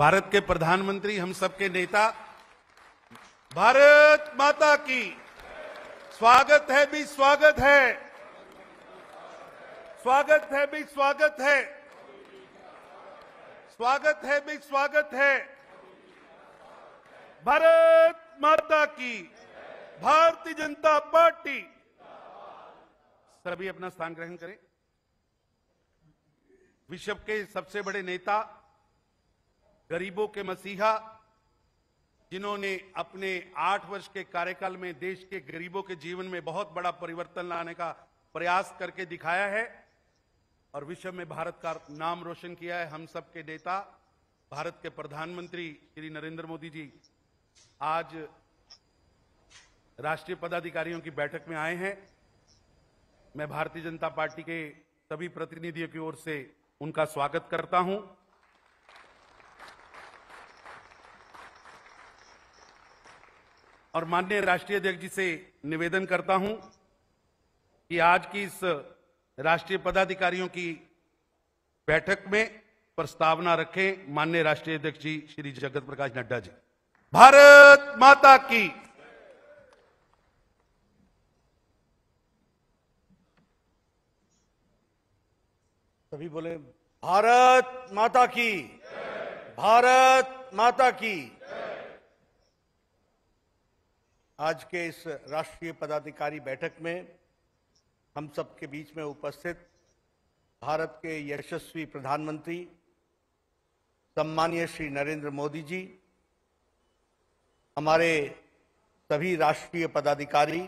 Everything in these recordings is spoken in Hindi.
भारत के प्रधानमंत्री, हम सबके नेता, भारत माता की स्वागत है भी स्वागत है, स्वागत है भी स्वागत है, स्वागत है भी स्वागत है। भारत माता की, भारतीय जनता पार्टी। सभी अपना स्थान ग्रहण करें। विश्व के सबसे बड़े नेता, गरीबों के मसीहा, जिन्होंने अपने 8 वर्ष के कार्यकाल में देश के गरीबों के जीवन में बहुत बड़ा परिवर्तन लाने का प्रयास करके दिखाया है और विश्व में भारत का नाम रोशन किया है। हम सब के नेता, भारत के प्रधानमंत्री श्री नरेंद्र मोदी जी आज राष्ट्रीय पदाधिकारियों की बैठक में आए हैं। मैं भारतीय जनता पार्टी के सभी प्रतिनिधियों की ओर से उनका स्वागत करता हूं। और माननीय राष्ट्रीय अध्यक्ष जी से निवेदन करता हूं कि आज की इस राष्ट्रीय पदाधिकारियों की बैठक में प्रस्तावना रखें माननीय राष्ट्रीय अध्यक्ष जी श्री जगत प्रकाश नड्डा जी। भारत माता की। सभी बोले भारत माता की, भारत माता की। आज के इस राष्ट्रीय पदाधिकारी बैठक में हम सबके बीच में उपस्थित भारत के यशस्वी प्रधानमंत्री सम्मानीय श्री नरेंद्र मोदी जी, हमारे सभी राष्ट्रीय पदाधिकारी,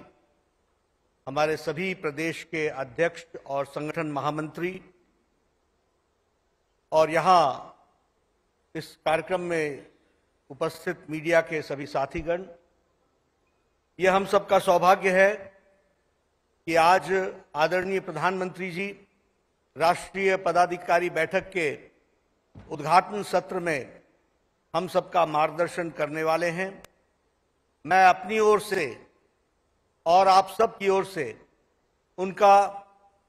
हमारे सभी प्रदेश के अध्यक्ष और संगठन महामंत्री और यहाँ इस कार्यक्रम में उपस्थित मीडिया के सभी साथीगण, यह हम सबका सौभाग्य है कि आज आदरणीय प्रधानमंत्री जी राष्ट्रीय पदाधिकारी बैठक के उद्घाटन सत्र में हम सबका मार्गदर्शन करने वाले हैं। मैं अपनी ओर से और आप सब की ओर से उनका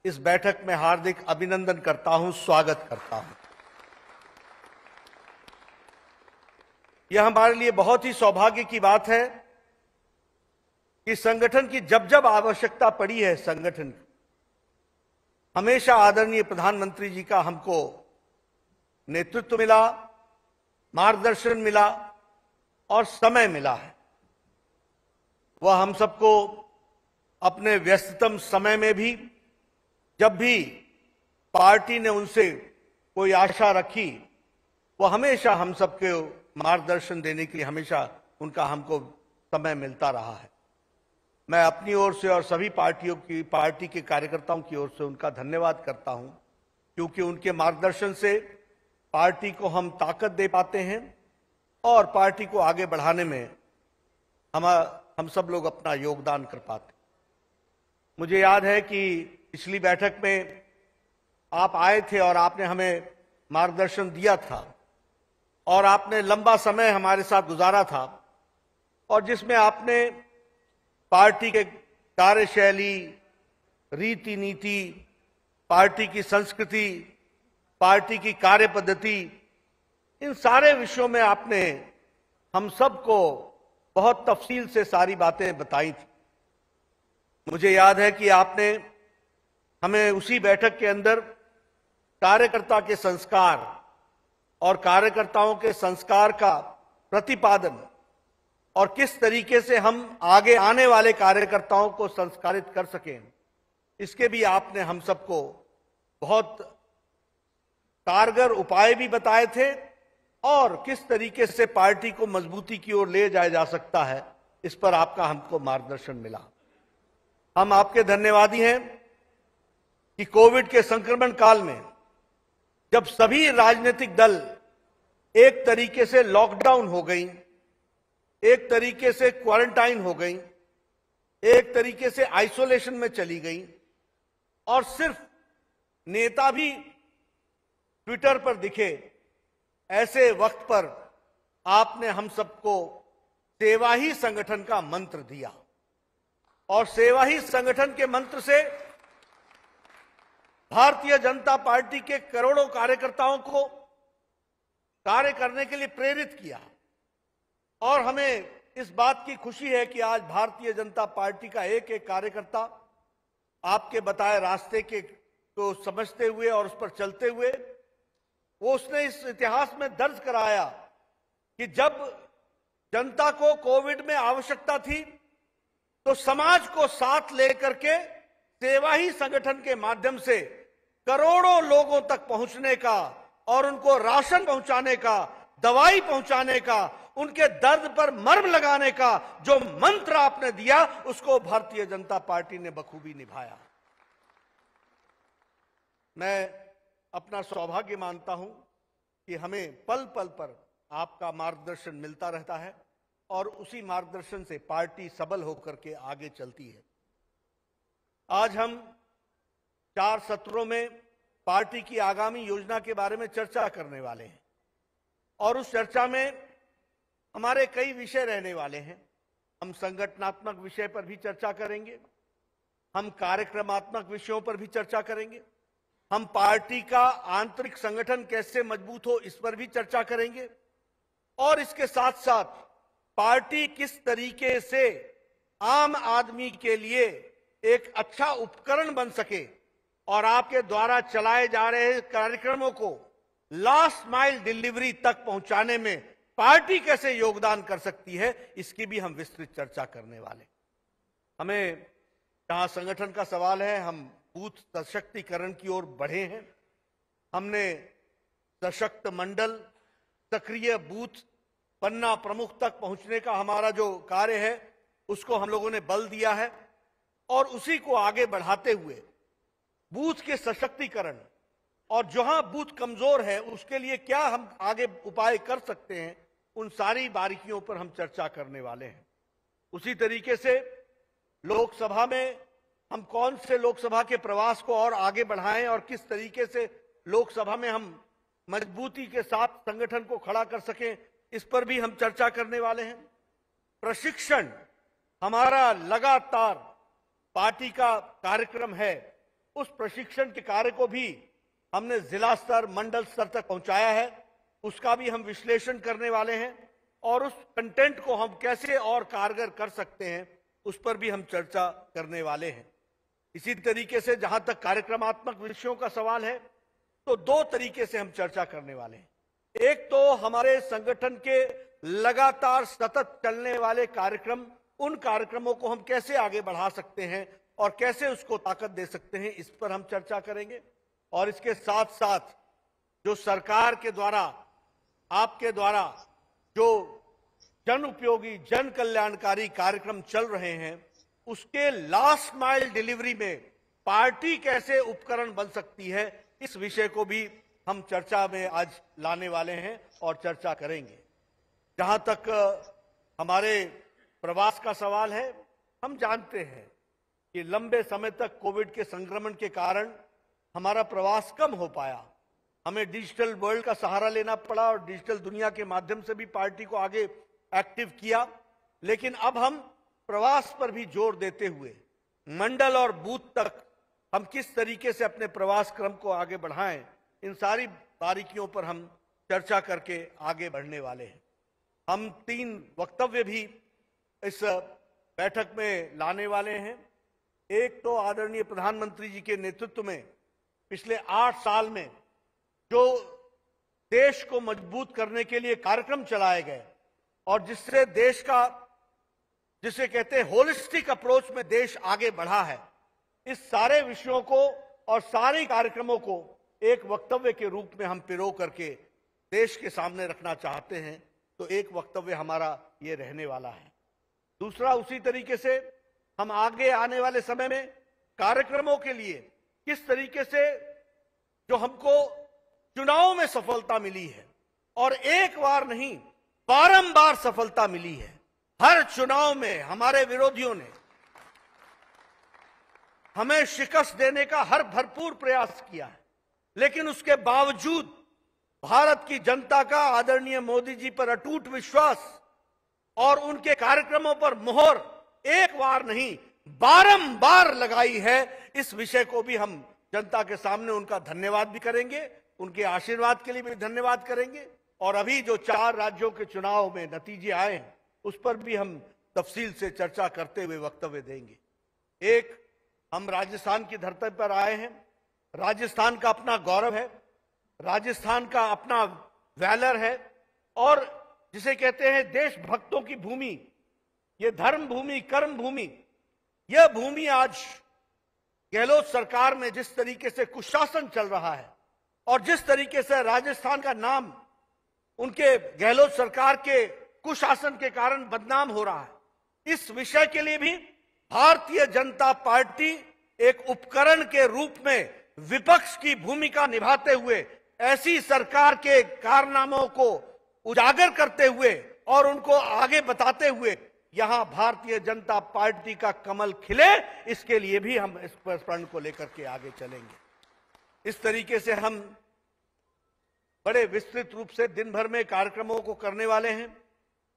इस बैठक में हार्दिक अभिनंदन करता हूं, स्वागत करता हूं। यह हमारे लिए बहुत ही सौभाग्य की बात है कि संगठन की जब जब आवश्यकता पड़ी है, संगठन की हमेशा आदरणीय प्रधानमंत्री जी का हमको नेतृत्व मिला, मार्गदर्शन मिला और समय मिला है। वह हम सबको अपने व्यस्ततम समय में भी, जब भी पार्टी ने उनसे कोई आशा रखी, वह हमेशा हम सबके मार्गदर्शन देने के लिए हमेशा उनका हमको समय मिलता रहा है। मैं अपनी ओर से और सभी पार्टी के कार्यकर्ताओं की ओर से उनका धन्यवाद करता हूं, क्योंकि उनके मार्गदर्शन से पार्टी को हम ताकत दे पाते हैं और पार्टी को आगे बढ़ाने में हम सब लोग अपना योगदान कर पाते हैं। मुझे याद है कि पिछली बैठक में आप आए थे और आपने हमें मार्गदर्शन दिया था और आपने लंबा समय हमारे साथ गुजारा था और जिसमें आपने पार्टी के कार्यशैली, रीति नीति, पार्टी की संस्कृति, पार्टी की कार्य पद्धति, इन सारे विषयों में आपने हम सबको बहुत तफसील से सारी बातें बताई थी। मुझे याद है कि आपने हमें उसी बैठक के अंदर कार्यकर्ता के संस्कार और कार्यकर्ताओं के संस्कार का प्रतिपादन और किस तरीके से हम आगे आने वाले कार्यकर्ताओं को संस्कारित कर सकें, इसके भी आपने हम सबको बहुत कारगर उपाय भी बताए थे और किस तरीके से पार्टी को मजबूती की ओर ले जाया जा सकता है, इस पर आपका हमको मार्गदर्शन मिला। हम आपके धन्यवादी हैं कि कोविड के संक्रमण काल में जब सभी राजनीतिक दल एक तरीके से लॉकडाउन हो गई, एक तरीके से क्वारंटाइन हो गई, एक तरीके से आइसोलेशन में चली गई और सिर्फ नेता भी ट्विटर पर दिखे, ऐसे वक्त पर आपने हम सबको सेवा ही संगठन का मंत्र दिया और सेवा ही संगठन के मंत्र से भारतीय जनता पार्टी के करोड़ों कार्यकर्ताओं को कार्य करने के लिए प्रेरित किया। और हमें इस बात की खुशी है कि आज भारतीय जनता पार्टी का एक एक कार्यकर्ता आपके बताए रास्ते के को समझते हुए और उस पर चलते हुए उसने इस इतिहास में दर्ज कराया कि जब जनता को कोविड में आवश्यकता थी तो समाज को साथ लेकर के सेवा ही संगठन के माध्यम से करोड़ों लोगों तक पहुंचने का और उनको राशन पहुंचाने का, दवाई पहुंचाने का, उनके दर्द पर मर्म लगाने का जो मंत्र आपने दिया उसको भारतीय जनता पार्टी ने बखूबी निभाया। मैं अपना सौभाग्य मानता हूं कि हमें पल पल पर आपका मार्गदर्शन मिलता रहता है और उसी मार्गदर्शन से पार्टी सबल होकर के आगे चलती है। आज हम 4 सत्रों में पार्टी की आगामी योजना के बारे में चर्चा करने वाले हैं और उस चर्चा में हमारे कई विषय रहने वाले हैं। हम संगठनात्मक विषय पर भी चर्चा करेंगे, हम कार्यक्रमात्मक विषयों पर भी चर्चा करेंगे, हम पार्टी का आंतरिक संगठन कैसे मजबूत हो इस पर भी चर्चा करेंगे और इसके साथ साथ पार्टी किस तरीके से आम आदमी के लिए एक अच्छा उपकरण बन सके और आपके द्वारा चलाए जा रहे कार्यक्रमों को लास्ट माइल डिलीवरी तक पहुंचाने में पार्टी कैसे योगदान कर सकती है, इसकी भी हम विस्तृत चर्चा करने वाले। हमें जहां संगठन का सवाल है, हम बूथ सशक्तिकरण की ओर बढ़े हैं। हमने सशक्त मंडल, सक्रिय बूथ, पन्ना प्रमुख तक पहुंचने का हमारा जो कार्य है उसको हम लोगों ने बल दिया है और उसी को आगे बढ़ाते हुए बूथ के सशक्तिकरण और जहां बूथ कमजोर है उसके लिए क्या हम आगे उपाय कर सकते हैं, उन सारी बारीकियों पर हम चर्चा करने वाले हैं। उसी तरीके से लोकसभा में हम कौन से लोकसभा के प्रवास को और आगे बढ़ाएं और किस तरीके से लोकसभा में हम मजबूती के साथ संगठन को खड़ा कर सकें, इस पर भी हम चर्चा करने वाले हैं। प्रशिक्षण हमारा लगातार पार्टी का कार्यक्रम है, उस प्रशिक्षण के कार्य को भी हमने जिला स्तर, मंडल स्तर तक पहुंचाया है, उसका भी हम विश्लेषण करने वाले हैं और उस कंटेंट को हम कैसे और कारगर कर सकते हैं उस पर भी हम चर्चा करने वाले हैं। इसी तरीके से जहां तक कार्यक्रमात्मक विषयों का सवाल है तो 2 तरीके से हम चर्चा करने वाले हैं। एक तो हमारे संगठन के लगातार सतत चलने वाले कार्यक्रम, उन कार्यक्रमों को हम कैसे आगे बढ़ा सकते हैं और कैसे उसको ताकत दे सकते हैं, इस पर हम चर्चा करेंगे। और इसके साथ साथ जो सरकार के द्वारा, आपके द्वारा जो जन उपयोगी, जन कल्याणकारी कार्यक्रम चल रहे हैं उसके लास्ट माइल डिलीवरी में पार्टी कैसे उपकरण बन सकती है, इस विषय को भी हम चर्चा में आज लाने वाले हैं और चर्चा करेंगे। जहां तक हमारे प्रवास का सवाल है, हम जानते हैं कि लंबे समय तक कोविड के संक्रमण के कारण हमारा प्रवास कम हो पाया। हमें डिजिटल वर्ल्ड का सहारा लेना पड़ा और डिजिटल दुनिया के माध्यम से भी पार्टी को आगे एक्टिव किया। लेकिन अब हम प्रवास पर भी जोर देते हुए मंडल और बूथ तक हम किस तरीके से अपने प्रवास क्रम को आगे बढ़ाएं, इन सारी बारीकियों पर हम चर्चा करके आगे बढ़ने वाले हैं। हम 3 वक्तव्य भी इस बैठक में लाने वाले हैं। एक तो आदरणीय प्रधानमंत्री जी के नेतृत्व में पिछले 8 साल में जो देश को मजबूत करने के लिए कार्यक्रम चलाए गए और जिससे देश का, जिसे कहते हैं होलिस्टिक अप्रोच में देश आगे बढ़ा है, इस सारे विषयों को और सारे कार्यक्रमों को एक वक्तव्य के रूप में हम पिरो करके देश के सामने रखना चाहते हैं। तो एक वक्तव्य हमारा ये रहने वाला है। दूसरा, उसी तरीके से हम आगे आने वाले समय में कार्यक्रमों के लिए किस तरीके से जो हमको चुनाव में सफलता मिली है और एक बार नहीं बारंबार सफलता मिली है, हर चुनाव में हमारे विरोधियों ने हमें शिकस्त देने का हर भरपूर प्रयास किया है, लेकिन उसके बावजूद भारत की जनता का आदरणीय मोदी जी पर अटूट विश्वास और उनके कार्यक्रमों पर मोहर एक बार नहीं बारंबार लगाई है। इस विषय को भी हम जनता के सामने उनका धन्यवाद भी करेंगे, उनके आशीर्वाद के लिए भी धन्यवाद करेंगे और अभी जो 4 राज्यों के चुनाव में नतीजे आए हैं उस पर भी हम तफसील से चर्चा करते हुए वक्तव्य देंगे। एक, हम राजस्थान की धरती पर आए हैं। राजस्थान का अपना गौरव है, राजस्थान का अपना वैलर है और जिसे कहते हैं देशभक्तों की भूमि, ये धर्म भूमि, कर्म भूमि, यह भूमि आज गहलोत सरकार में जिस तरीके से कुशासन चल रहा है और जिस तरीके से राजस्थान का नाम उनके गहलोत सरकार के कुशासन के कारण बदनाम हो रहा है, इस विषय के लिए भी भारतीय जनता पार्टी एक उपकरण के रूप में विपक्ष की भूमिका निभाते हुए ऐसी सरकार के कारनामों को उजागर करते हुए और उनको आगे बताते हुए यहां भारतीय जनता पार्टी का कमल खिले, इसके लिए भी हम इस प्रण को लेकर के आगे चलेंगे। इस तरीके से हम बड़े विस्तृत रूप से दिन भर में कार्यक्रमों को करने वाले हैं।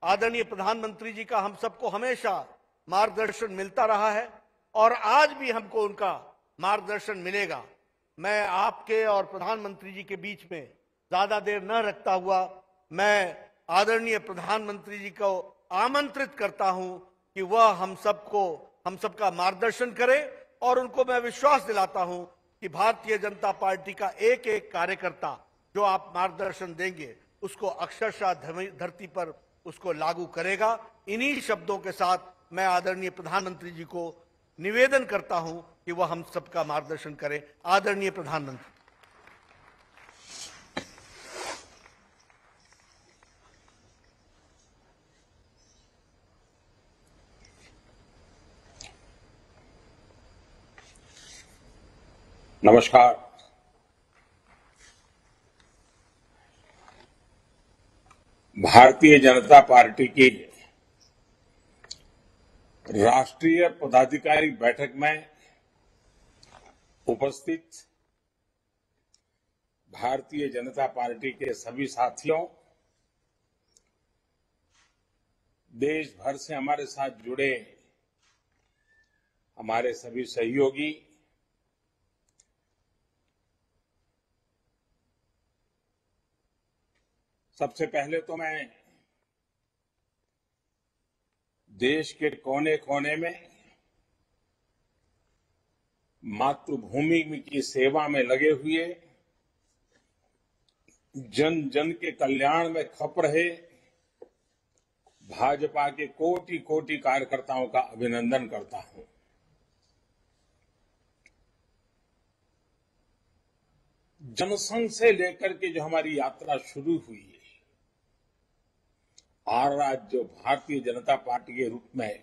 आदरणीय प्रधानमंत्री जी का हम सबको हमेशा मार्गदर्शन मिलता रहा है और आज भी हमको उनका मार्गदर्शन मिलेगा। मैं आपके और प्रधानमंत्री जी के बीच में ज्यादा देर न रखता हुआ मैं आदरणीय प्रधानमंत्री जी को आमंत्रित करता हूं कि वह हम सबका मार्गदर्शन करें और उनको मैं विश्वास दिलाता हूं कि भारतीय जनता पार्टी का एक एक कार्यकर्ता जो आप मार्गदर्शन देंगे उसको अक्षरशः धरती पर उसको लागू करेगा। इन्हीं शब्दों के साथ मैं आदरणीय प्रधानमंत्री जी को निवेदन करता हूं कि वह हम सबका मार्गदर्शन करें। आदरणीय प्रधानमंत्री। नमस्कार। भारतीय जनता पार्टी की राष्ट्रीय पदाधिकारी बैठक में उपस्थित भारतीय जनता पार्टी के सभी साथियों, देश भर से हमारे साथ जुड़े हमारे सभी सहयोगी, सबसे पहले तो मैं देश के कोने कोने में मातृभूमि की सेवा में लगे हुए, जन जन के कल्याण में खप रहे भाजपा के कोटि कोटि कार्यकर्ताओं का अभिनंदन करता हूं। जनसंघ से लेकर के जो हमारी यात्रा शुरू हुई है और आज जो भारतीय जनता पार्टी के रूप में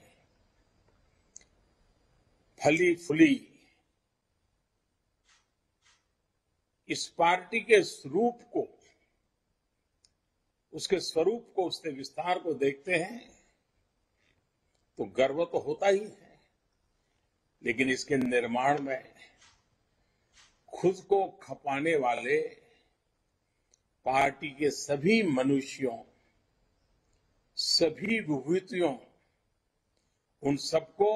फली फूली, इस पार्टी के स्वरूप को, उसके स्वरूप को, उसके विस्तार को देखते हैं तो गर्व तो होता ही है, लेकिन इसके निर्माण में खुद को खपाने वाले पार्टी के सभी मनुष्यों, सभी विभूतियों, उन सबको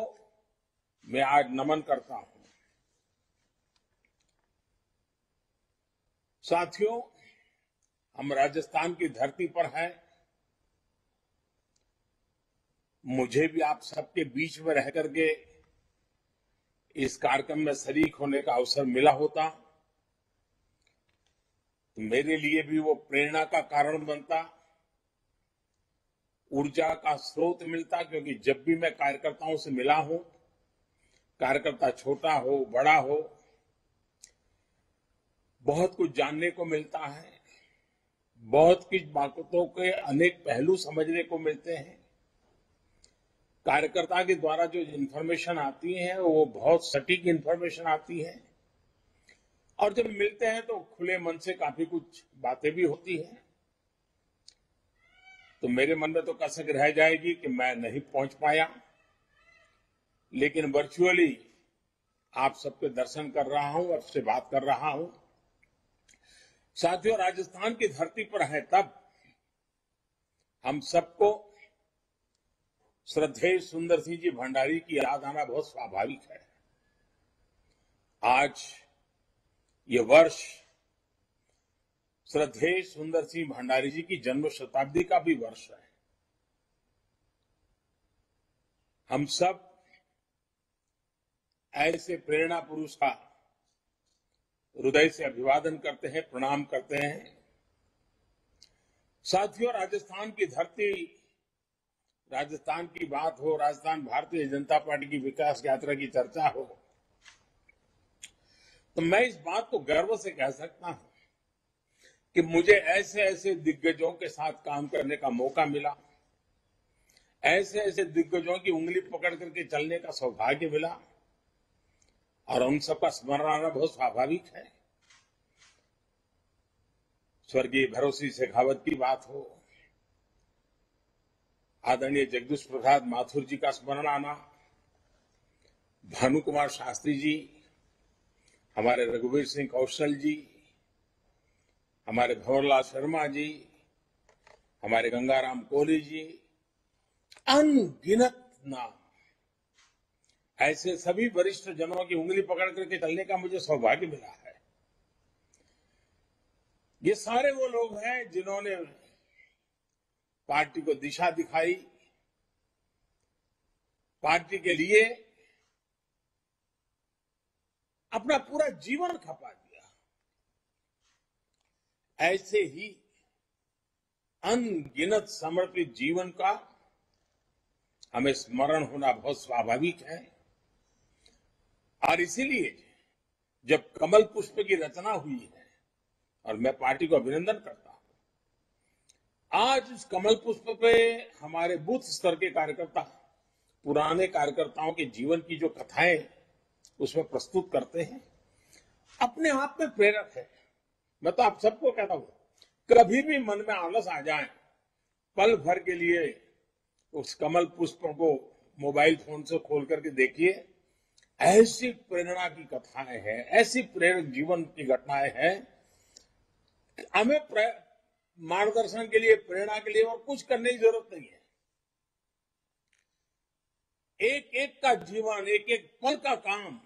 मैं आज नमन करता हूं। साथियों, हम राजस्थान की धरती पर हैं। मुझे भी आप सबके बीच में रह करके इस कार्यक्रम में शरीक होने का अवसर मिला होता तो मेरे लिए भी वो प्रेरणा का कारण बनता, ऊर्जा का स्रोत मिलता, क्योंकि जब भी मैं कार्यकर्ताओं से मिला हूं, कार्यकर्ता छोटा हो बड़ा हो, बहुत कुछ जानने को मिलता है, बहुत कुछ बातों के अनेक पहलू समझने को मिलते हैं। कार्यकर्ता के द्वारा जो इन्फॉर्मेशन आती है वो बहुत सटीक इन्फॉर्मेशन आती है और जब मिलते हैं तो खुले मन से काफी कुछ बातें भी होती हैं। तो मेरे मन में तो कसक रह जाएगी कि मैं नहीं पहुंच पाया, लेकिन वर्चुअली आप सबके दर्शन कर रहा हूं, आपसे बात कर रहा हूं। साथियों, राजस्थान की धरती पर है तब हम सबको श्रद्धेय सुंदर सिंह जी भंडारी की याद आना बहुत स्वाभाविक है। आज ये वर्ष श्रद्धेय सुंदर सिंह भंडारी जी की जन्म शताब्दी का भी वर्ष है। हम सब ऐसे प्रेरणा पुरुष का हृदय से अभिवादन करते हैं, प्रणाम करते हैं। साथियों, राजस्थान की धरती, राजस्थान की बात हो, राजस्थान भारतीय जनता पार्टी की विकास यात्रा की चर्चा हो, तो मैं इस बात को गर्व से कह सकता हूं कि मुझे ऐसे ऐसे दिग्गजों के साथ काम करने का मौका मिला, ऐसे ऐसे दिग्गजों की उंगली पकड़ करके चलने का सौभाग्य मिला, और उन सबका स्मरण आना बहुत स्वाभाविक है। स्वर्गीय भैरव सिंह शेखावत की बात हो, आदरणीय जगदीश प्रसाद माथुर जी का स्मरण आना, भानु कुमार शास्त्री जी, हमारे रघुवीर सिंह कौशल जी, हमारे भंवरलाल शर्मा जी, हमारे गंगाराम कोहली जी, अनगिनत नाम, ऐसे सभी वरिष्ठ जनों की उंगली पकड़ करके चलने का मुझे सौभाग्य मिला है। ये सारे वो लोग हैं जिन्होंने पार्टी को दिशा दिखाई, पार्टी के लिए अपना पूरा जीवन खपा दिया। ऐसे ही अनगिनत समर्पित जीवन का हमें स्मरण होना बहुत स्वाभाविक है। और इसीलिए जब कमल पुष्प की रचना हुई है, और मैं पार्टी को अभिनंदन करता हूं, आज इस कमल पुष्प पे हमारे बूथ स्तर के कार्यकर्ता पुराने कार्यकर्ताओं के जीवन की जो कथाएं उसमें प्रस्तुत करते हैं, अपने आप में प्रेरक है। मैं तो आप सबको कहता हूं, कभी भी मन में आलस आ जाए, पल भर के लिए उस कमल पुष्प को मोबाइल फोन से खोल करके देखिए। ऐसी प्रेरणा की कथाएं हैं, ऐसी प्रेरक जीवन की घटनाएं हैं। हमें मार्गदर्शन के लिए, प्रेरणा के लिए और कुछ करने की जरूरत नहीं है। एक एक का जीवन, एक एक पल का काम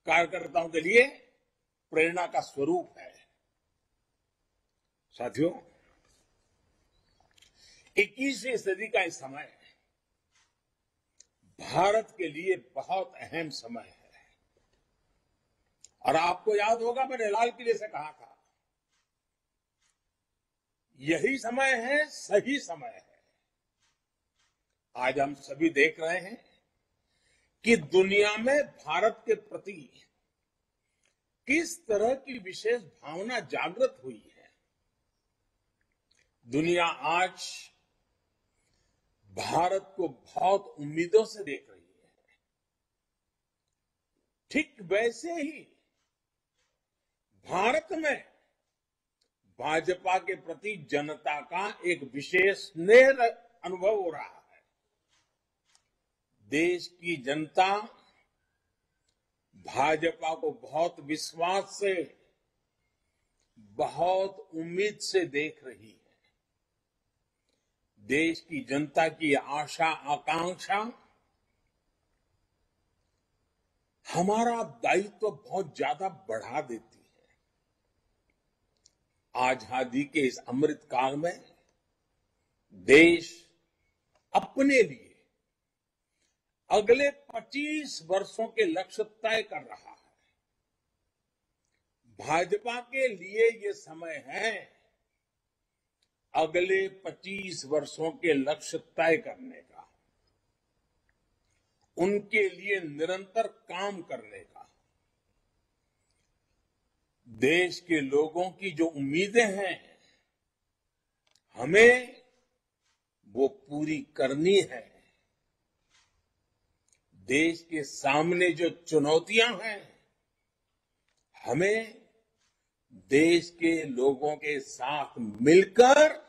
कार्यकर्ताओं के लिए प्रेरणा का स्वरूप है। साथियों, 21वीं सदी का इस समय भारत के लिए बहुत अहम समय है। और आपको याद होगा, मैंने लाल किले से कहा था, यही समय है, सही समय है। आज हम सभी देख रहे हैं कि दुनिया में भारत के प्रति किस तरह की विशेष भावना जागृत हुई है। दुनिया आज भारत को बहुत उम्मीदों से देख रही है। ठीक वैसे ही भारत में भाजपा के प्रति जनता का एक विशेष स्नेह अनुभव हो रहा है। देश की जनता भाजपा को बहुत विश्वास से, बहुत उम्मीद से देख रही है। देश की जनता की आशा आकांक्षा हमारा दायित्व बहुत ज्यादा बढ़ा देती है। आजादी के इस अमृत काल में देश अपने लिए अगले 25 वर्षों के लक्ष्य तय कर रहा है। भाजपा के लिए ये समय है अगले 25 वर्षों के लक्ष्य तय करने का, उनके लिए निरंतर काम करने का। देश के लोगों की जो उम्मीदें हैं, हमें वो पूरी करनी है। देश के सामने जो चुनौतियां हैं, हमें देश के लोगों के साथ मिलकर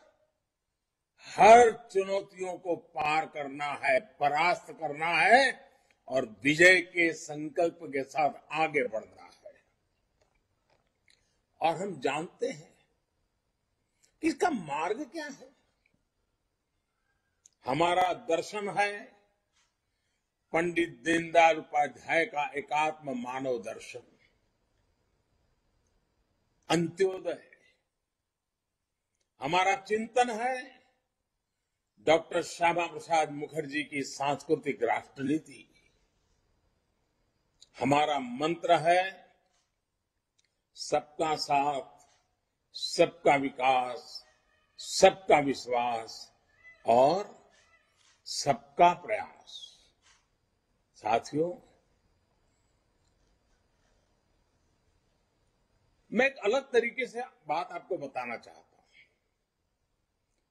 हर चुनौतियों को पार करना है, परास्त करना है और विजय के संकल्प के साथ आगे बढ़ना है। और हम जानते हैं कि इसका मार्ग क्या है। हमारा दर्शन है पंडित दीनदयाल उपाध्याय का एकात्म मानव दर्शन, अंत्योदय, हमारा चिंतन है डॉक्टर श्यामा प्रसाद मुखर्जी की सांस्कृतिक राष्ट्र नीति। हमारा मंत्र है सबका साथ, सबका विकास, सबका विश्वास और सबका प्रयास। साथियों, मैं एक अलग तरीके से बात आपको बताना चाहता हूं।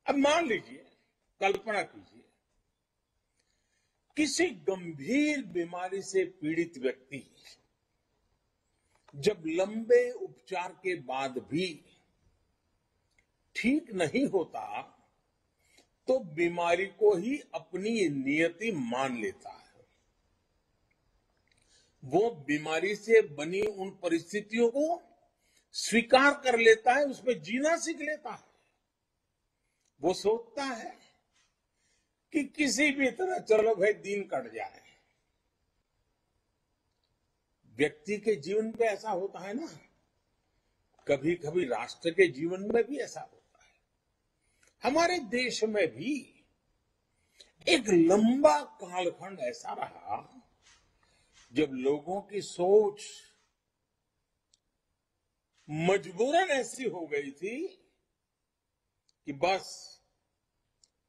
अब मान लीजिए, कल्पना कीजिए, किसी गंभीर बीमारी से पीड़ित व्यक्ति जब लंबे उपचार के बाद भी ठीक नहीं होता तो बीमारी को ही अपनी नियति मान लेता है। वो बीमारी से बनी उन परिस्थितियों को स्वीकार कर लेता है, उसमें जीना सीख लेता है। वो सोचता है कि किसी भी तरह चलो भाई दिन कट जाए। व्यक्ति के जीवन में ऐसा होता है ना, कभी कभी राष्ट्र के जीवन में भी ऐसा होता है। हमारे देश में भी एक लंबा कालखंड ऐसा रहा जब लोगों की सोच मजबूरन ऐसी हो गई थी कि बस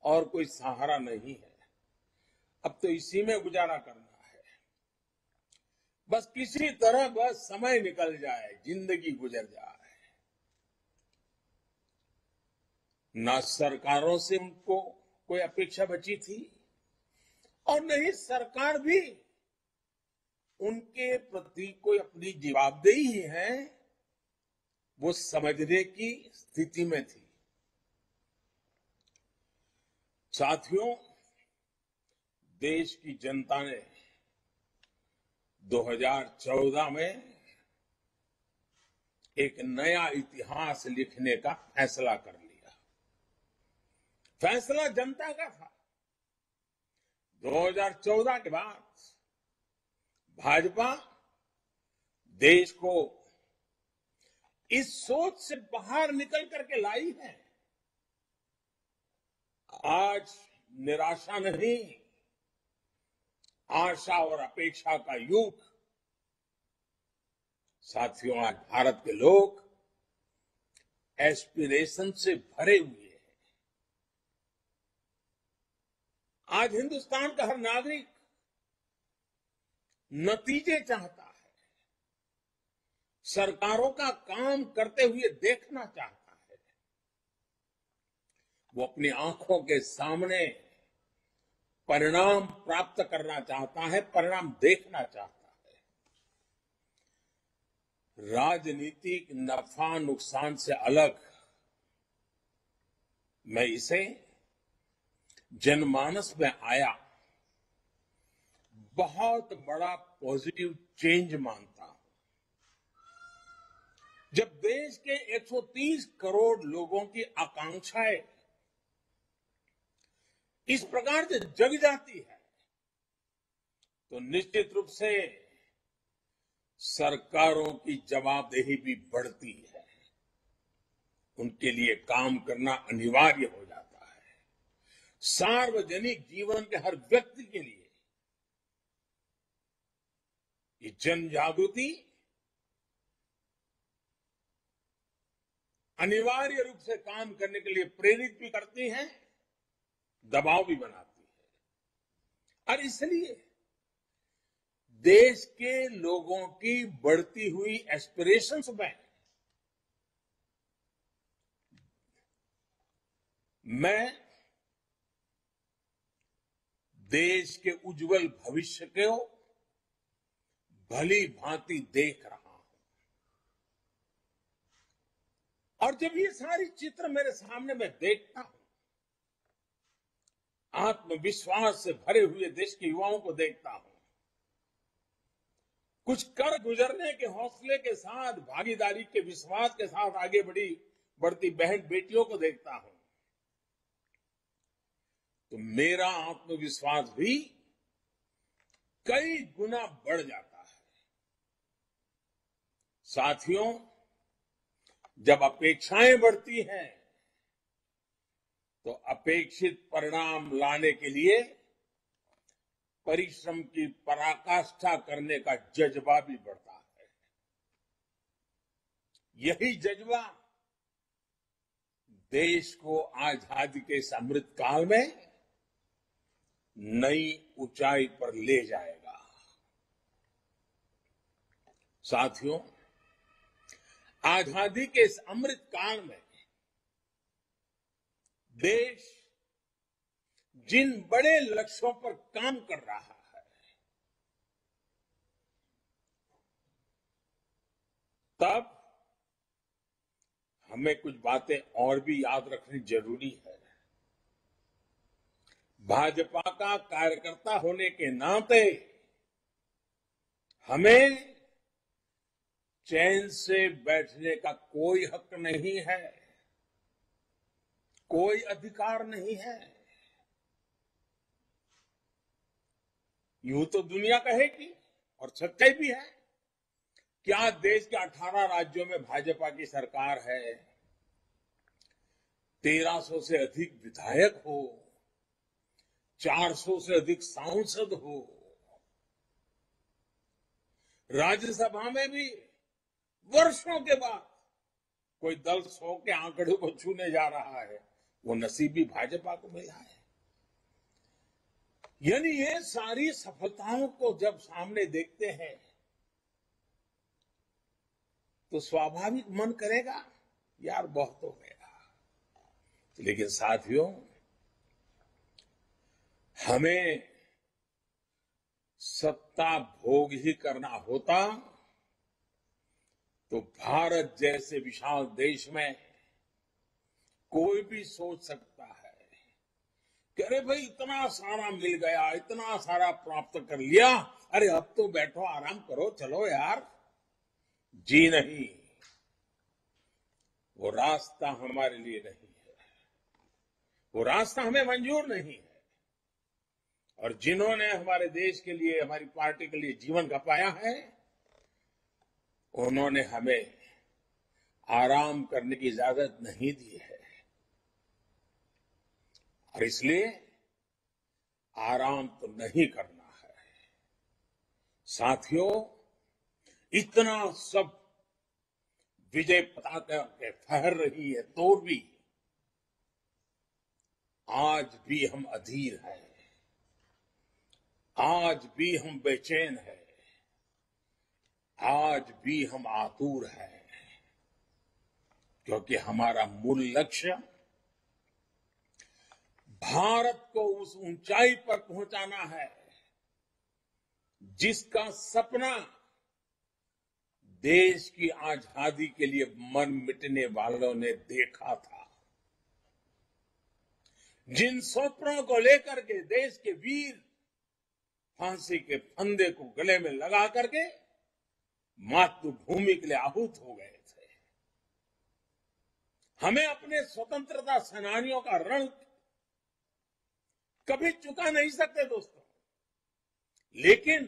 और कोई सहारा नहीं है, अब तो इसी में गुजारा करना है, बस किसी तरह बस समय निकल जाए, जिंदगी गुजर जाए। ना सरकारों से उनको कोई अपेक्षा बची थी और नहीं सरकार भी उनके प्रति कोई अपनी जवाबदेही है वो समझने की स्थिति में थी। साथियों, देश की जनता ने 2014 में एक नया इतिहास लिखने का फैसला कर लिया। फैसला जनता का था। 2014 के बाद भाजपा देश को इस सोच से बाहर निकल करके लाई है। आज निराशा नहीं, आशा और अपेक्षा का युग। साथियों, आज भारत के लोग एस्पिरेशन से भरे हुए हैं। आज हिंदुस्तान का हर नागरिक नतीजे चाहता है, सरकारों का काम करते हुए देखना चाहता है। वो अपनी आंखों के सामने परिणाम प्राप्त करना चाहता है, परिणाम देखना चाहता है। राजनीतिक नफा नुकसान से अलग मैं इसे जनमानस में आया बहुत बड़ा पॉजिटिव चेंज मानता हूं। जब देश के 130 करोड़ लोगों की आकांक्षाएं इस प्रकार से जग जाती है तो निश्चित रूप से सरकारों की जवाबदेही भी बढ़ती है। उनके लिए काम करना अनिवार्य हो जाता है। सार्वजनिक जीवन के हर व्यक्ति के लिए ये जन जागृति अनिवार्य रूप से काम करने के लिए प्रेरित भी करती है, दबाव भी बनाती है। और इसलिए देश के लोगों की बढ़ती हुई एस्पिरेशंस में मैं देश के उज्जवल भविष्य को भली भांति देख रहा हूं। और जब ये सारी चित्र मेरे सामने मैं देखता हूं, आत्मविश्वास से भरे हुए देश के युवाओं को देखता हूं, कुछ कर गुजरने के हौसले के साथ, भागीदारी के विश्वास के साथ आगे बढ़ती बहन बेटियों को देखता हूं, तो मेरा आत्मविश्वास भी कई गुना बढ़ जाता है। साथियों, जब अपेक्षाएं बढ़ती हैं तो अपेक्षित परिणाम लाने के लिए परिश्रम की पराकाष्ठा करने का जज्बा भी बढ़ता है। यही जज्बा देश को आजादी के इस अमृत काल में नई ऊंचाई पर ले जाएगा। साथियों, आजादी के इस अमृत काल में देश जिन बड़े लक्ष्यों पर काम कर रहा है, तब हमें कुछ बातें और भी याद रखनी जरूरी है। भाजपा का कार्यकर्ता होने के नाते हमें चैन से बैठने का कोई हक नहीं है, कोई अधिकार नहीं है। यूं तो दुनिया कहेगी, और सच्चाई भी है, क्या देश के 18 राज्यों में भाजपा की सरकार है, 1300 से अधिक विधायक हो, 400 से अधिक सांसद हो, राज्यसभा में भी वर्षों के बाद कोई दल 100 के आंकड़े को छूने जा रहा है, वो नसीब भी भाजपा को मिला है। यानी ये सारी सफलताओं को जब सामने देखते हैं तो स्वाभाविक मन करेगा यार बहुत हो गया। लेकिन साथियों, हमें सत्ता भोग ही करना होता तो भारत जैसे विशाल देश में कोई भी सोच सकता है कि अरे भाई इतना सारा मिल गया, इतना सारा प्राप्त कर लिया, अरे अब तो बैठो आराम करो, चलो यार। जी नहीं, वो रास्ता हमारे लिए नहीं है, वो रास्ता हमें मंजूर नहीं है। और जिन्होंने हमारे देश के लिए, हमारी पार्टी के लिए जीवन खपाया है, उन्होंने हमें आराम करने की इजाजत नहीं दी है। और इसलिए आराम तो नहीं करना है। साथियों, इतना सब विजय पताका के फहर रही है तो भी आज भी हम अधीर हैं, आज भी हम बेचैन हैं, आज भी हम आतुर हैं, क्योंकि हमारा मूल लक्ष्य भारत को उस ऊंचाई पर पहुंचाना है जिसका सपना देश की आजादी के लिए मर मिटने वालों ने देखा था। जिन सपनों को लेकर के देश के वीर फांसी के फंदे को गले में लगा करके मातृभूमि के लिए आहूत हो गए थे। हमें अपने स्वतंत्रता सेनानियों का ऋण कभी चुका नहीं सकते दोस्तों, लेकिन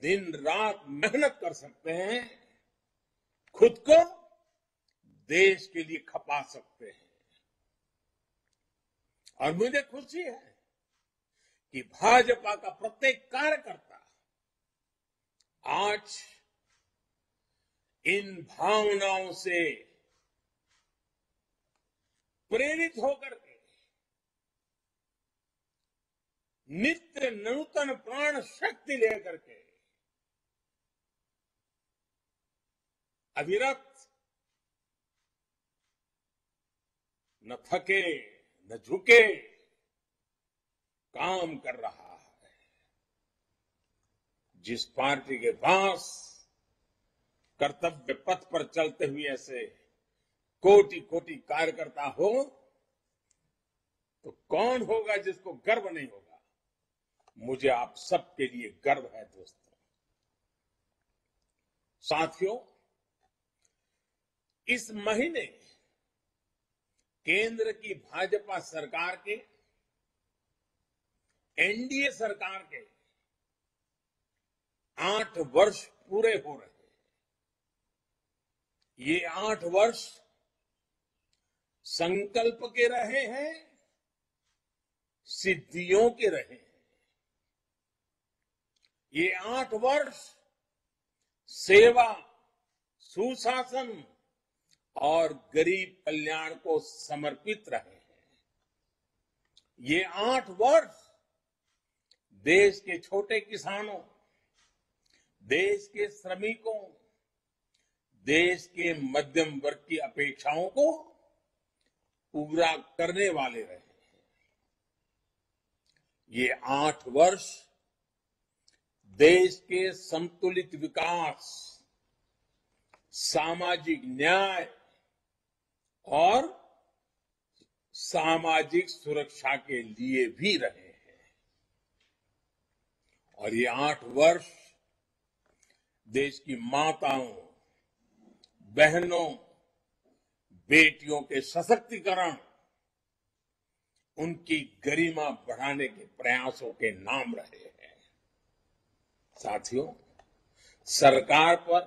दिन रात मेहनत कर सकते हैं, खुद को देश के लिए खपा सकते हैं। और मुझे खुशी है कि भाजपा का प्रत्येक कार्यकर्ता आज इन भावनाओं से प्रेरित होकर के नित्य नूतन प्राण शक्ति लेकर के अविरत, न थके न झुके काम कर रहा है। जिस पार्टी के पास कर्तव्य पथ पर चलते हुए ऐसे कोटि कोटि कार्यकर्ता हो तो कौन होगा जिसको गर्व नहीं होगा। मुझे आप सबके लिए गर्व है दोस्तों। साथियों, इस महीने केंद्र की भाजपा सरकार के, एनडीए सरकार के 8 वर्ष पूरे हो रहे हैं। ये 8 वर्ष संकल्प के रहे हैं, सिद्धियों के रहे हैं। ये 8 वर्ष सेवा, सुशासन और गरीब कल्याण को समर्पित रहे हैं। ये 8 वर्ष देश के छोटे किसानों, देश के श्रमिकों, देश के मध्यम वर्ग की अपेक्षाओं को पूरा करने वाले रहे हैं। ये 8 वर्ष देश के संतुलित विकास, सामाजिक न्याय और सामाजिक सुरक्षा के लिए भी रहे हैं। और ये 8 वर्ष देश की माताओं, बहनों, बेटियों के सशक्तिकरण, उनकी गरिमा बढ़ाने के प्रयासों के नाम रहे हैं। साथियों, सरकार पर,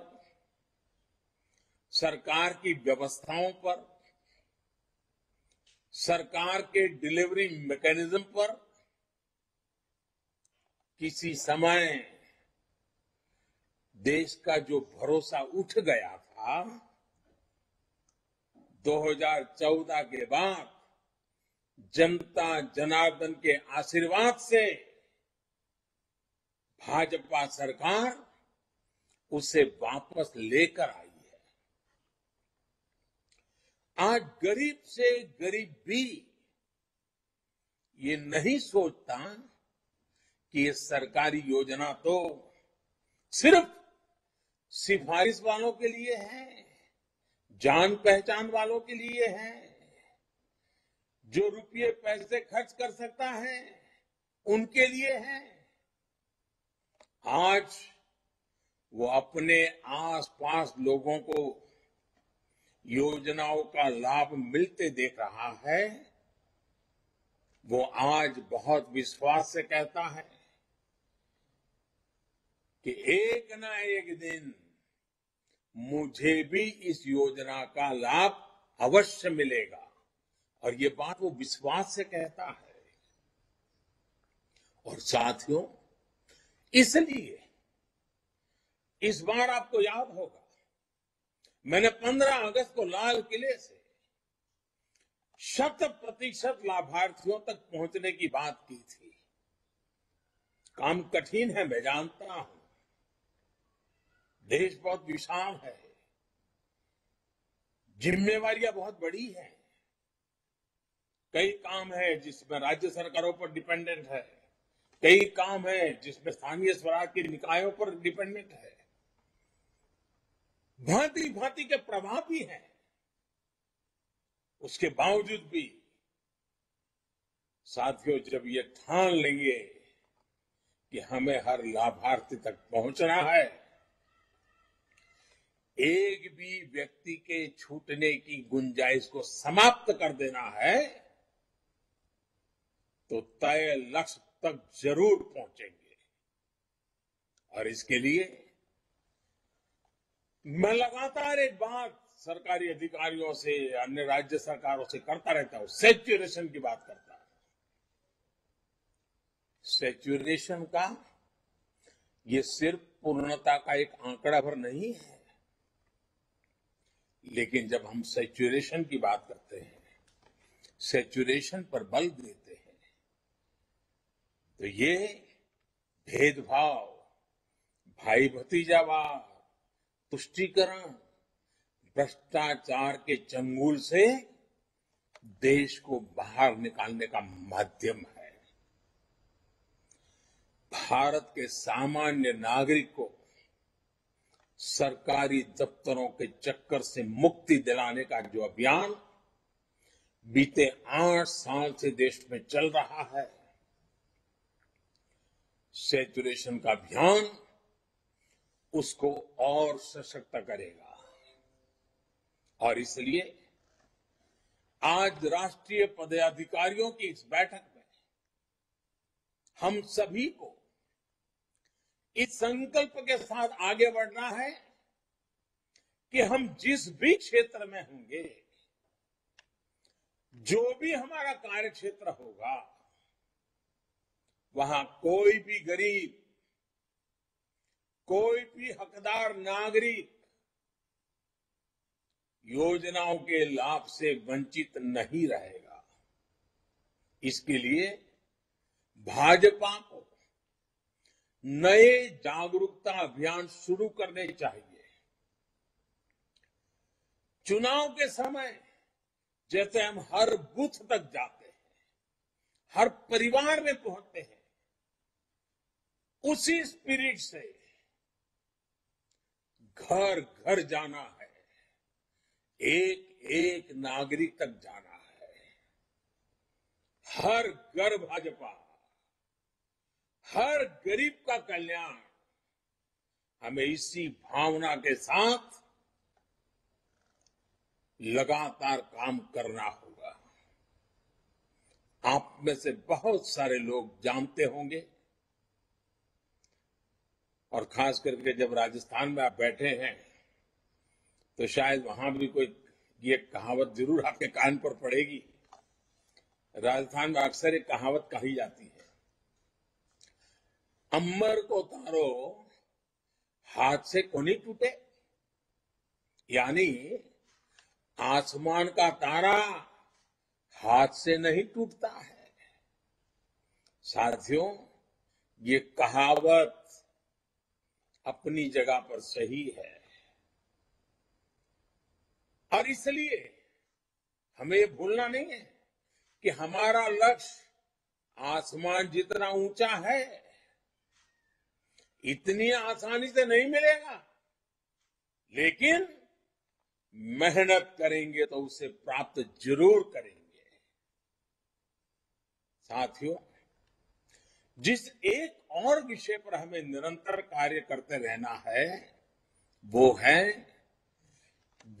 सरकार की व्यवस्थाओं पर, सरकार के डिलीवरी मैकेनिज्म पर किसी समय देश का जो भरोसा उठ गया था, 2014 के बाद जनता जनार्दन के आशीर्वाद से भाजपा सरकार उसे वापस लेकर आई है। आज गरीब से गरीब भी ये नहीं सोचता कि ये सरकारी योजना तो सिर्फ सिफारिश वालों के लिए है, जान पहचान वालों के लिए है, जो रुपये पैसे खर्च कर सकता है उनके लिए है। आज वो अपने आसपास लोगों को योजनाओं का लाभ मिलते देख रहा है। वो आज बहुत विश्वास से कहता है कि एक ना एक दिन मुझे भी इस योजना का लाभ अवश्य मिलेगा, और ये बात वो विश्वास से कहता है। और साथियों, इसलिए इस बार आपको याद होगा, मैंने 15 अगस्त को लाल किले से 100% लाभार्थियों तक पहुंचने की बात की थी। काम कठिन है, मैं जानता हूं। देश बहुत विशाल है, जिम्मेवारियां बहुत बड़ी हैं। कई काम है जिसमें राज्य सरकारों पर डिपेंडेंट है, कई काम है जिसमें स्थानीय स्वराज के निकायों पर डिपेंडेंट है। भांति भांति के प्रभाव भी हैं। उसके बावजूद भी साथियों, जब ये ठान लेंगे कि हमें हर लाभार्थी तक पहुंचना है, एक भी व्यक्ति के छूटने की गुंजाइश को समाप्त कर देना है, तो तय लक्ष्य तक जरूर पहुंचेंगे। और इसके लिए मैं लगातार एक बात सरकारी अधिकारियों से, अन्य राज्य सरकारों से करता रहता हूं, सैचुरेशन की बात करता हूं। सैचुरेशन का ये सिर्फ पूर्णता का एक आंकड़ा भर नहीं है, लेकिन जब हम सैचुरेशन की बात करते हैं, सैचुरेशन पर बल देते हैं, तो ये भेदभाव, भाई भतीजावाद, तुष्टीकरण, भ्रष्टाचार के चंगुल से देश को बाहर निकालने का माध्यम है। भारत के सामान्य नागरिक को सरकारी दफ्तरों के चक्कर से मुक्ति दिलाने का जो अभियान बीते 8 साल से देश में चल रहा है, सैचुरेशन का अभियान उसको और सशक्त करेगा। और इसलिए आज राष्ट्रीय पदाधिकारियों की इस बैठक में हम सभी को इस संकल्प के साथ आगे बढ़ना है कि हम जिस भी क्षेत्र में होंगे, जो भी हमारा कार्य क्षेत्र होगा वहां कोई भी गरीब, कोई भी हकदार नागरिक योजनाओं के लाभ से वंचित नहीं रहेगा। इसके लिए भाजपा को नए जागरूकता अभियान शुरू करने चाहिए। चुनाव के समय जैसे हम हर बूथ तक जाते हैं, हर परिवार में पहुंचते हैं, उसी स्पिरिट से घर घर जाना है, एक एक नागरिक तक जाना है। हर घर भाजपा, हर गरीब का कल्याण, हमें इसी भावना के साथ लगातार काम करना होगा। आप में से बहुत सारे लोग जानते होंगे, और खास करके जब राजस्थान में आप बैठे हैं तो शायद वहां भी कोई ये कहावत जरूर आपके कान पर पड़ेगी। राजस्थान में अक्सर एक कहावत कही जाती है, अम्बर को तारो हाथ से कोनी टूटे, यानी आसमान का तारा हाथ से नहीं टूटता है। साथियों, ये कहावत अपनी जगह पर सही है, और इसलिए हमें ये भूलना नहीं है कि हमारा लक्ष्य आसमान जितना ऊंचा है, इतनी आसानी से नहीं मिलेगा, लेकिन मेहनत करेंगे तो उसे प्राप्त जरूर करेंगे। साथियों, जिस एक और विषय पर हमें निरंतर कार्य करते रहना है वो है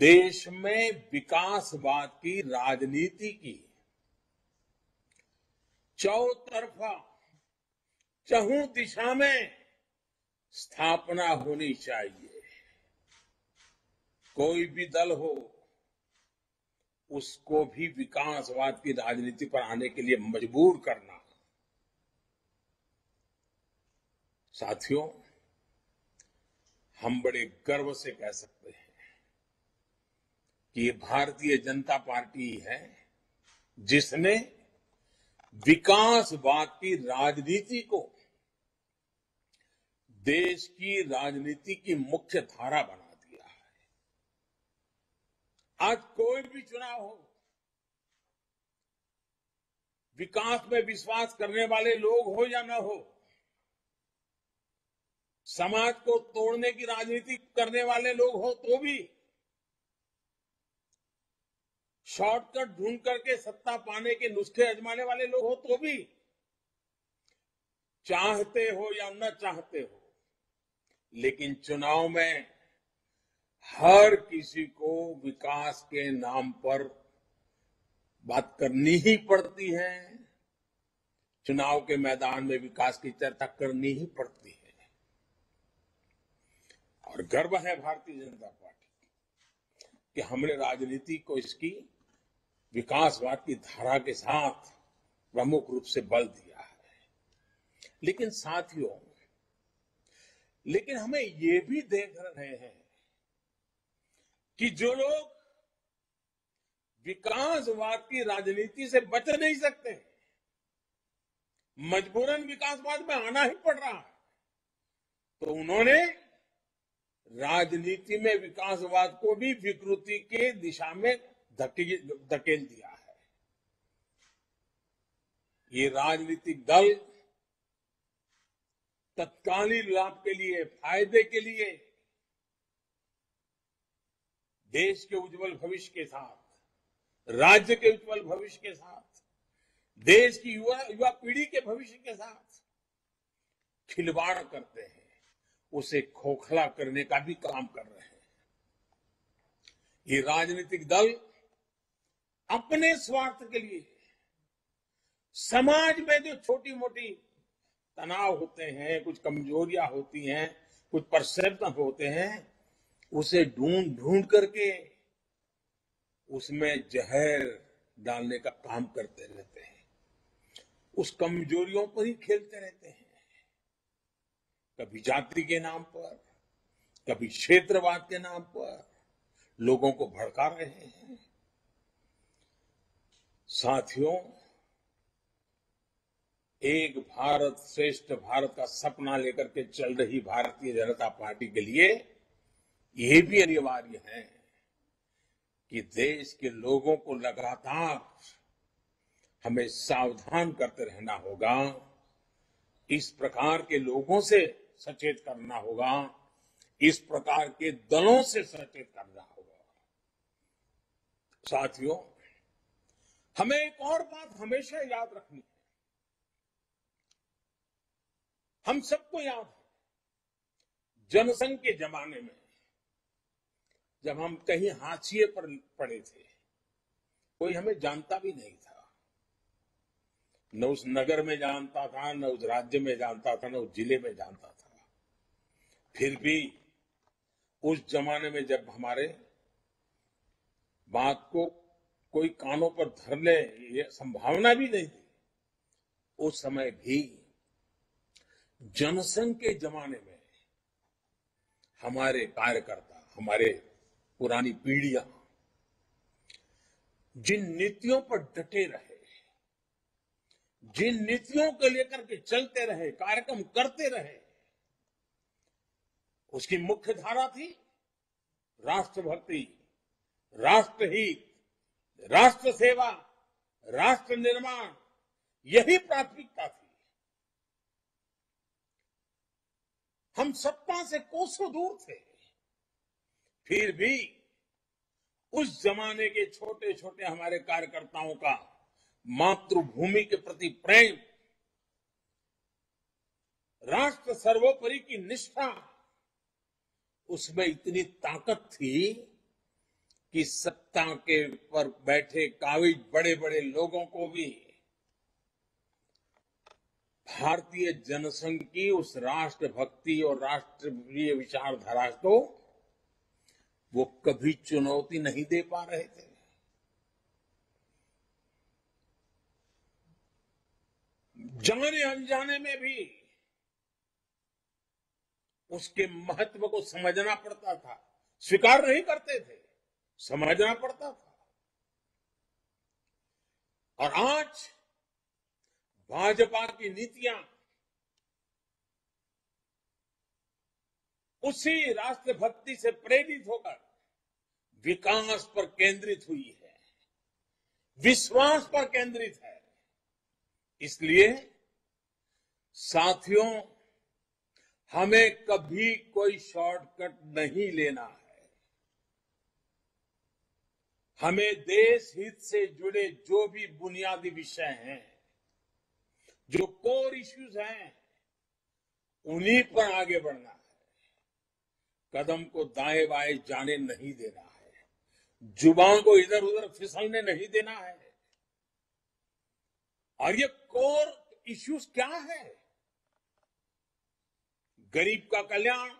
देश में विकासवाद की राजनीति की चौतरफा, चहुं दिशा में स्थापना होनी चाहिए। कोई भी दल हो, उसको भी विकासवाद की राजनीति पर आने के लिए मजबूर करना। साथियों, हम बड़े गर्व से कह सकते हैं कि ये भारतीय जनता पार्टी है जिसने विकासवाद की राजनीति को देश की राजनीति की मुख्य धारा बना दिया है। आज कोई भी चुनाव हो, विकास में विश्वास करने वाले लोग हो या न हो, समाज को तोड़ने की राजनीति करने वाले लोग हो तो भी, शॉर्टकट ढूंढ करके सत्ता पाने के नुस्खे आजमाने वाले लोग हो तो भी, चाहते हो या न चाहते हो, लेकिन चुनाव में हर किसी को विकास के नाम पर बात करनी ही पड़ती है। चुनाव के मैदान में विकास की चर्चा करनी ही पड़ती है। और गर्व है भारतीय जनता पार्टी कि हमने राजनीति को इसकी विकासवाद की धारा के साथ प्रमुख रूप से बल दिया है। लेकिन साथियों, हमें ये भी देख रहे हैं कि जो लोग विकासवाद की राजनीति से बच नहीं सकते, मजबूरन विकासवाद में आना ही पड़ रहा है, तो उन्होंने राजनीति में विकासवाद को भी विकृति के दिशा में धकेल दिया है। ये राजनीतिक दल तत्कालीन लाभ के लिए, फायदे के लिए, देश के उज्जवल भविष्य के साथ, राज्य के उज्जवल भविष्य के साथ, देश की युवा पीढ़ी के भविष्य के साथ खिलवाड़ करते हैं, उसे खोखला करने का भी काम कर रहे हैं। ये राजनीतिक दल अपने स्वार्थ के लिए समाज में जो छोटी मोटी तनाव होते हैं, कुछ कमजोरियां होती हैं, कुछ परसेप्शन होते हैं, उसे ढूंढ करके उसमें जहर डालने का काम करते रहते हैं, उस कमजोरियों पर ही खेलते रहते हैं। कभी जाति के नाम पर, कभी क्षेत्रवाद के नाम पर लोगों को भड़का रहे हैं। साथियों, एक भारत श्रेष्ठ भारत का सपना लेकर के चल रही भारतीय जनता पार्टी के लिए ये भी अनिवार्य है कि देश के लोगों को लगातार हमें सावधान करते रहना होगा, इस प्रकार के लोगों से सचेत करना होगा, इस प्रकार के दलों से सचेत करना होगा। साथियों, हमें एक और बात हमेशा याद रखनी है। हम सबको याद है, जनसंघ के जमाने में जब हम कहीं हाशिए पर पड़े थे, कोई हमें जानता भी नहीं था, न उस नगर में जानता था, न उस राज्य में जानता था, न उस जिले में जानता था। फिर भी उस जमाने में जब हमारे बात को कोई कानों पर धर ले, ये संभावना भी नहीं थी, उस समय भी जनसंघ के जमाने में हमारे कार्यकर्ता, हमारे पुरानी पीढ़ियां जिन नीतियों पर डटे रहे, जिन नीतियों को लेकर के चलते रहे, कार्यक्रम करते रहे, उसकी मुख्य धारा थी राष्ट्रभक्ति, राष्ट्रहित, राष्ट्र सेवा, राष्ट्र निर्माण। यही प्राथमिकता थी। हम सत्ता से कोसों दूर थे, फिर भी उस जमाने के छोटे छोटे हमारे कार्यकर्ताओं का मातृभूमि के प्रति प्रेम, राष्ट्र सर्वोपरि की निष्ठा, उसमें इतनी ताकत थी कि सत्ता के पर बैठे काबिज बड़े बड़े लोगों को भी भारतीय जनसंघ की उस राष्ट्रभक्ति और राष्ट्रीय विचारधारा को वो कभी चुनौती नहीं दे पा रहे थे। जाने अनजाने में भी उसके महत्व को समझना पड़ता था, स्वीकार नहीं करते थे, समझना पड़ता था। और आज भाजपा की नीतियां उसी राष्ट्रभक्ति से प्रेरित होकर विकास पर केंद्रित हुई है, विश्वास पर केंद्रित है। इसलिए साथियों, हमें कभी कोई शॉर्टकट नहीं लेना है। हमें देश हित से जुड़े जो भी बुनियादी विषय हैं, जो कोर इश्यूज हैं, उन्हीं पर आगे बढ़ना है। कदम को दाएं बाएं जाने नहीं देना है, जुबान को इधर उधर फिसलने नहीं देना है। और ये कोर इश्यूज क्या है? गरीब का कल्याण,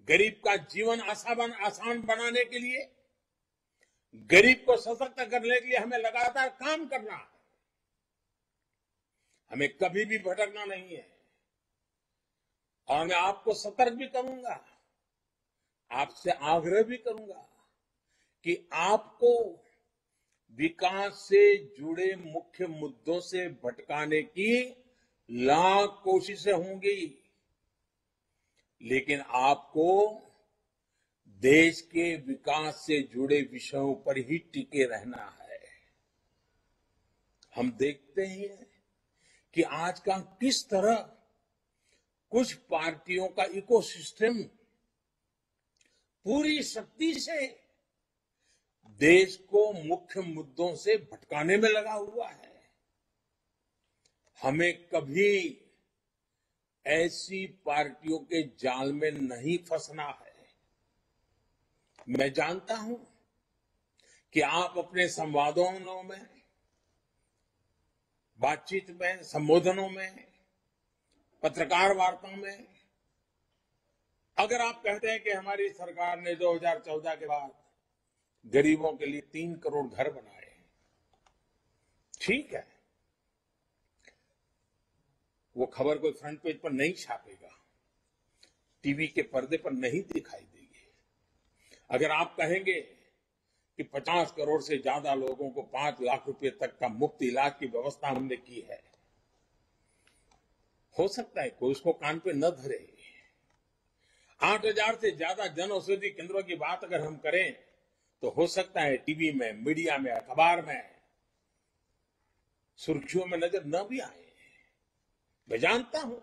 गरीब का जीवन आसान बनाने के लिए, गरीब को सशक्त करने के लिए हमें लगातार काम करना है। हमें कभी भी भटकना नहीं है। और मैं आपको सतर्क भी करूंगा, आपसे आग्रह भी करूंगा कि आपको विकास से जुड़े मुख्य मुद्दों से भटकाने की लाख कोशिशें होंगी, लेकिन आपको देश के विकास से जुड़े विषयों पर ही टिके रहना है। हम देखते ही हैं कि आज का किस तरह कुछ पार्टियों का इकोसिस्टम पूरी शक्ति से देश को मुख्य मुद्दों से भटकाने में लगा हुआ है। हमें कभी ऐसी पार्टियों के जाल में नहीं फंसना है। मैं जानता हूं कि आप अपने संवादों में, बातचीत में, संबोधनों में, पत्रकार वार्ताओं में अगर आप कहते हैं कि हमारी सरकार ने 2014 के बाद गरीबों के लिए 3 करोड़ घर बनाए, ठीक है, वो खबर कोई फ्रंट पेज पर नहीं छापेगा, टीवी के पर्दे पर नहीं दिखाई देगी। अगर आप कहेंगे कि 50 करोड़ से ज्यादा लोगों को 5 लाख रुपए तक का मुफ्त इलाज की व्यवस्था हमने की है, हो सकता है कोई उसको कान पे न धरे। 8,000 से ज्यादा जन औषधि केंद्रों की बात अगर हम करें तो हो सकता है टीवी में, मीडिया में, अखबार में सुर्खियों में नजर न भी आए। मैं जानता हूं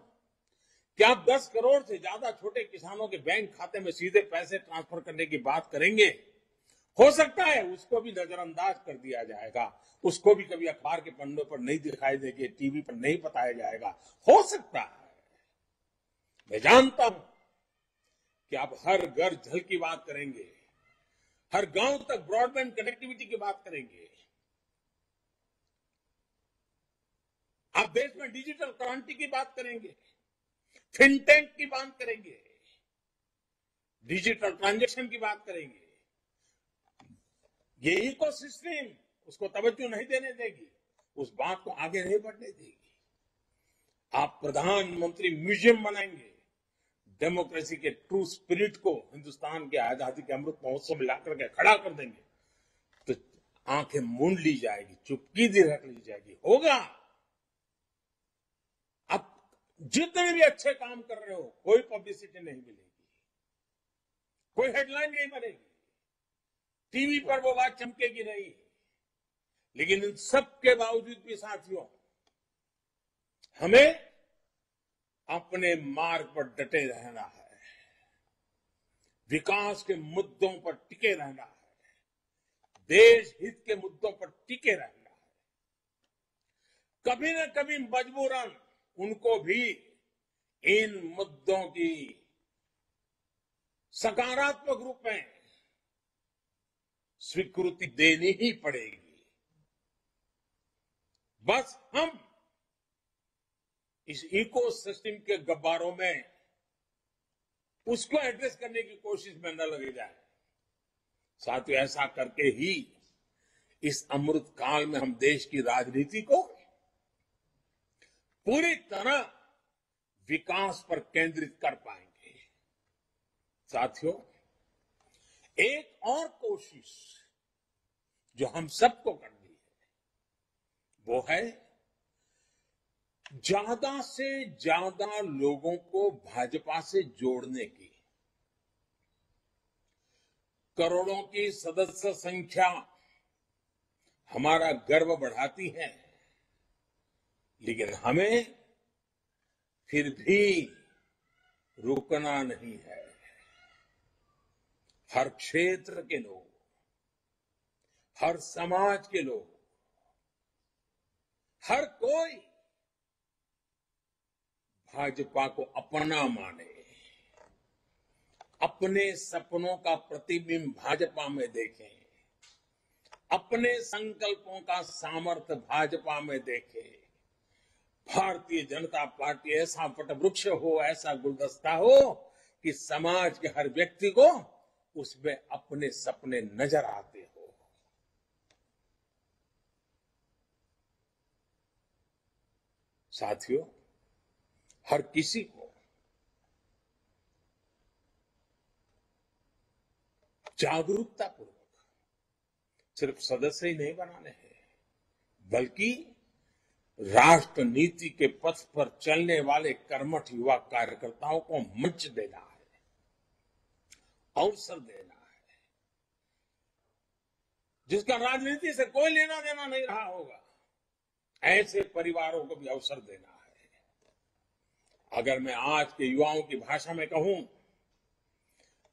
कि आप 10 करोड़ से ज्यादा छोटे किसानों के बैंक खाते में सीधे पैसे ट्रांसफर करने की बात करेंगे, हो सकता है उसको भी नजरअंदाज कर दिया जाएगा, उसको भी कभी अखबार के पन्नों पर नहीं दिखाई देंगे, टीवी पर नहीं बताया जाएगा, हो सकता है। मैं जानता हूं कि आप हर घर जल की बात करेंगे, हर गांव तक ब्रॉडबैंड कनेक्टिविटी की बात करेंगे, आप देश में डिजिटल क्रांति की बात करेंगे, फिनटेक की बात करेंगे, डिजिटल ट्रांजैक्शन की बात करेंगे। ये इकोसिस्टम उसको तवज्जो नहीं देने देगी, उस बात को आगे नहीं बढ़ने देगी। आप प्रधानमंत्री म्यूजियम बनाएंगे, डेमोक्रेसी के ट्रू स्पिरिट को हिंदुस्तान के आजादी के अमृत महोत्सव में लाकर के खड़ा कर देंगे, तो आंखें मूंद ली जाएगी, चुपकी दी रख ली जाएगी। होगा, आप जितने भी अच्छे काम कर रहे हो, कोई पब्लिसिटी नहीं मिलेगी, कोई हेडलाइन नहीं बनेगी, टीवी पर वो बात चमकेगी नहीं। लेकिन इन सब के बावजूद भी साथियों, हमें अपने मार्ग पर डटे रहना है, विकास के मुद्दों पर टिके रहना है, देश हित के मुद्दों पर टिके रहना है। कभी न कभी मजबूरन उनको भी इन मुद्दों की सकारात्मक रूप में स्वीकृति देनी ही पड़ेगी। बस हम इस इकोसिस्टम के गब्बारों में उसको एड्रेस करने की कोशिश में न लगे जाए। साथियों, ऐसा करके ही इस अमृत काल में हम देश की राजनीति को पूरी तरह विकास पर केंद्रित कर पाएंगे। साथियों, एक और कोशिश जो हम सबको करनी है, वो है ज्यादा से ज्यादा लोगों को भाजपा से जोड़ने की। करोड़ों की सदस्य संख्या हमारा गर्व बढ़ाती है, लेकिन हमें फिर भी रुकना नहीं है। हर क्षेत्र के लोग, हर समाज के लोग, हर कोई भाजपा को अपना माने, अपने सपनों का प्रतिबिंब भाजपा में देखें, अपने संकल्पों का सामर्थ्य भाजपा में देखें। भारतीय जनता पार्टी ऐसा वटवृक्ष हो, ऐसा गुलदस्ता हो कि समाज के हर व्यक्ति को उसमें अपने सपने नजर आते हो। साथियों, हर किसी को जागरूकता पूर्वक सिर्फ सदस्य ही नहीं बनाने हैं, बल्कि राष्ट्र नीति के पथ पर चलने वाले कर्मठ युवा कार्यकर्ताओं को मंच देना है, अवसर देना है, जिसका राजनीति से कोई लेना देना नहीं रहा होगा। ऐसे परिवारों को भी अवसर देना है। अगर मैं आज के युवाओं की भाषा में कहूं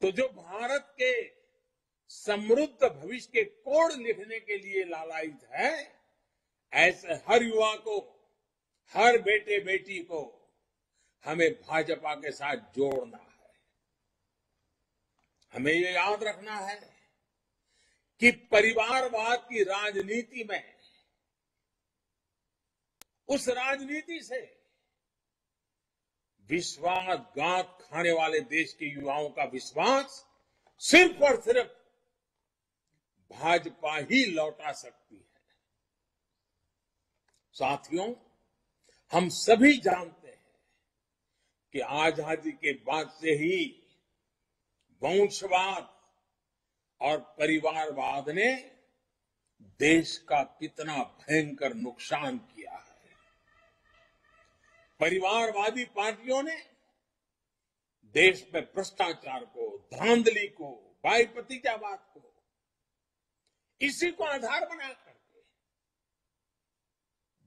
तो जो भारत के समृद्ध भविष्य के कोड लिखने के लिए लालायित है, ऐसे हर युवा को, हर बेटे बेटी को हमें भाजपा के साथ जोड़ना है। हमें ये याद रखना है कि परिवारवाद की राजनीति में, उस राजनीति से विश्वासघात खाने वाले देश के युवाओं का विश्वास सिर्फ और सिर्फ भाजपा ही लौटा सकती है। साथियों, हम सभी जानते हैं कि आजादी के बाद से ही वंशवाद और परिवारवाद ने देश का कितना भयंकर नुकसान किया है। परिवारवादी पार्टियों ने देश में भ्रष्टाचार को, धांधली को, भाई भतीजावाद को, इसी को आधार बना करके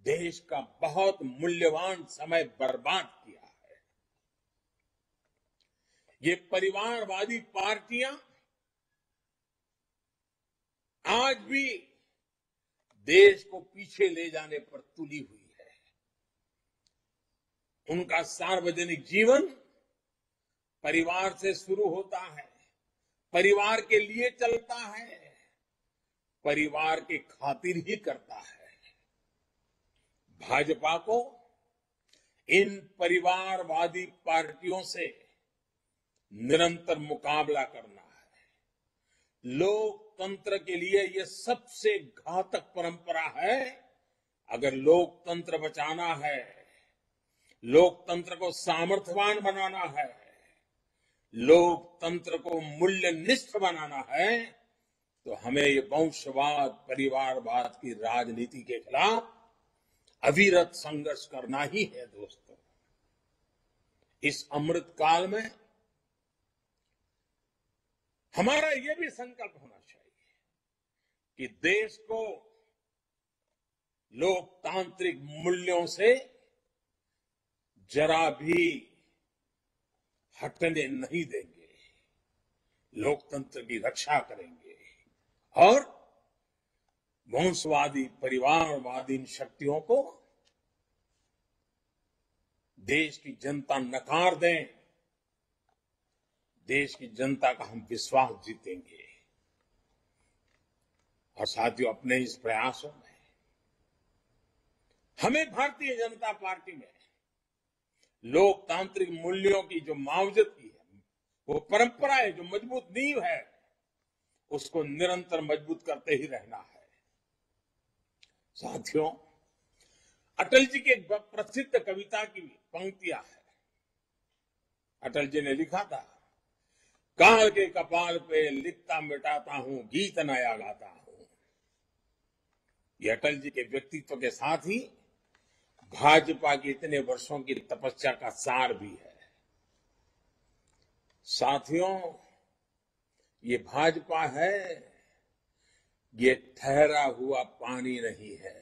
देश का बहुत मूल्यवान समय बर्बाद किया है। ये परिवारवादी पार्टियां आज भी देश को पीछे ले जाने पर तुली हुई है। उनका सार्वजनिक जीवन परिवार से शुरू होता है, परिवार के लिए चलता है, परिवार के खातिर ही करता है। भाजपा को इन परिवारवादी पार्टियों से निरंतर मुकाबला करना है। लोकतंत्र के लिए यह सबसे घातक परंपरा है। अगर लोकतंत्र बचाना है, लोकतंत्र को सामर्थ्यवान बनाना है, लोकतंत्र को मूल्यनिष्ठ बनाना है, तो हमें ये वंशवाद, परिवारवाद की राजनीति के खिलाफ अविरत संघर्ष करना ही है। दोस्तों, इस अमृत काल में हमारा ये भी संकल्प होना चाहिए कि देश को लोकतांत्रिक मूल्यों से जरा भी हटने नहीं देंगे, लोकतंत्र की रक्षा करेंगे और वंशवादी, परिवारवादी इन शक्तियों को देश की जनता नकार दें, देश की जनता का हम विश्वास जीतेंगे। और साथियों, अपने इस प्रयासों में हमें भारतीय जनता पार्टी में लोकतांत्रिक मूल्यों की जो मावजत की है, वो परंपरा है, जो मजबूत नींव है, उसको निरंतर मजबूत करते ही रहना है। साथियों, अटल जी की एक प्रसिद्ध कविता की पंक्तियां है। अटल जी ने लिखा था, काल के कपाल पे लिखता मिटाता हूं, गीत नया गाता हूं। ये अटल जी के व्यक्तित्व के साथ ही भाजपा की इतने वर्षों की तपस्या का सार भी है। साथियों, ये भाजपा है, ये ठहरा हुआ पानी नहीं है।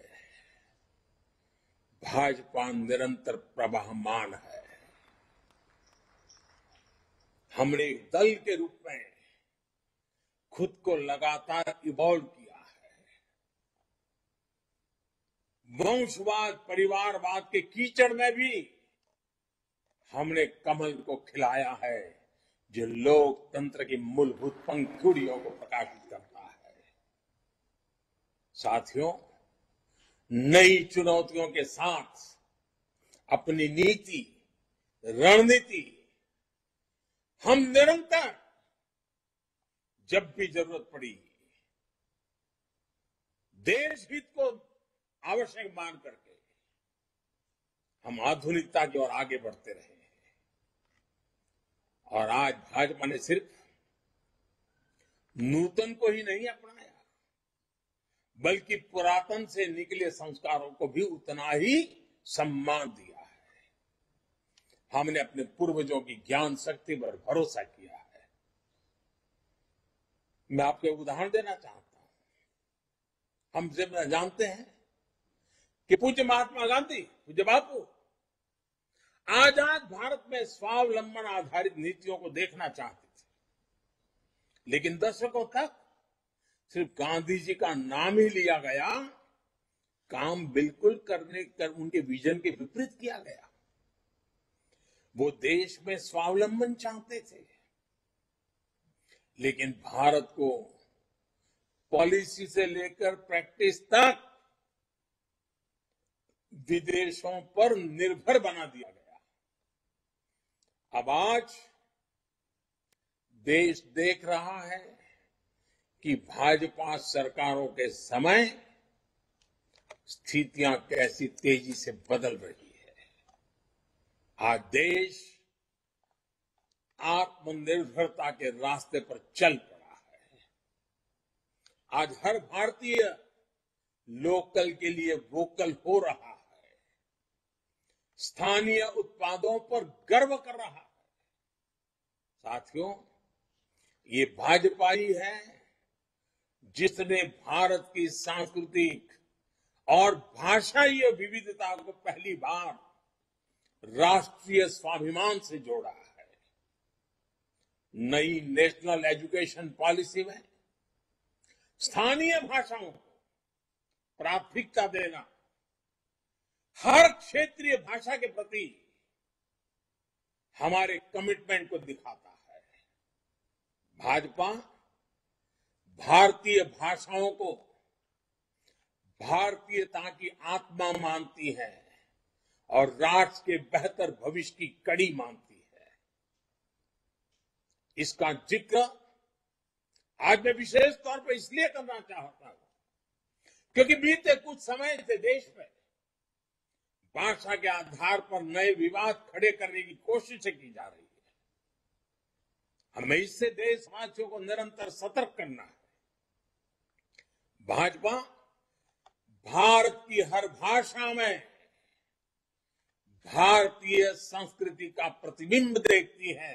भाजपा निरंतर प्रवाहमान है। हमने एक दल के रूप में खुद को लगातार इवॉल्व किया है। वंशवाद, परिवारवाद के कीचड़ में भी हमने कमल को खिलाया है, जो लोकतंत्र की मूलभूत पंखुड़ियों को प्रकाशित करता है। साथियों, नई चुनौतियों के साथ अपनी नीति, रणनीति हम निरंतर जब भी जरूरत पड़ी देश हित को आवश्यक मान करके हम आधुनिकता की ओर आगे बढ़ते रहे हैं। और आज भाजपा ने सिर्फ नूतन को ही नहीं अपनाया, बल्कि पुरातन से निकले संस्कारों को भी उतना ही सम्मान दिया है। हमने अपने पूर्वजों की ज्ञान शक्ति पर भरोसा किया है। मैं आपको उदाहरण देना चाहता हूं। हम जब जानते हैं कि पूज्य महात्मा गांधी, पूज्य बापू आजाद भारत में स्वावलंबन आधारित नीतियों को देखना चाहते थे, लेकिन दशकों तक सिर्फ गांधी जी का नाम ही लिया गया, काम बिल्कुल उनके विजन के विपरीत किया गया। वो देश में स्वावलंबन चाहते थे, लेकिन भारत को पॉलिसी से लेकर प्रैक्टिस तक विदेशों पर निर्भर बना दिया गया। अब आज देश देख रहा है कि भाजपा सरकारों के समय स्थितियां कैसी तेजी से बदल रही है। आज देश आत्मनिर्भरता के रास्ते पर चल पड़ा है। आज हर भारतीय लोकल के लिए वोकल हो रहा है, स्थानीय उत्पादों पर गर्व कर रहा है। साथियों, ये भाजपा ही है जिसने भारत की सांस्कृतिक और भाषाई विविधता को पहली बार राष्ट्रीय स्वाभिमान से जोड़ा है। नई नेशनल एजुकेशन पॉलिसी में स्थानीय भाषाओं को प्राथमिकता देना हर क्षेत्रीय भाषा के प्रति हमारे कमिटमेंट को दिखाता है। भाजपा भारतीय भाषाओं को भारतीयता की आत्मा मानती है और राष्ट्र के बेहतर भविष्य की कड़ी मानती है। इसका जिक्र आज मैं विशेष तौर पर इसलिए करना चाहता हूं क्योंकि बीते कुछ समय से देश में भाषा के आधार पर नए विवाद खड़े करने की कोशिशें की जा रही है। हमें इससे देशवासियों को निरंतर सतर्क करना है। भाजपा भारत की हर भाषा में भारतीय संस्कृति का प्रतिबिंब देखती है।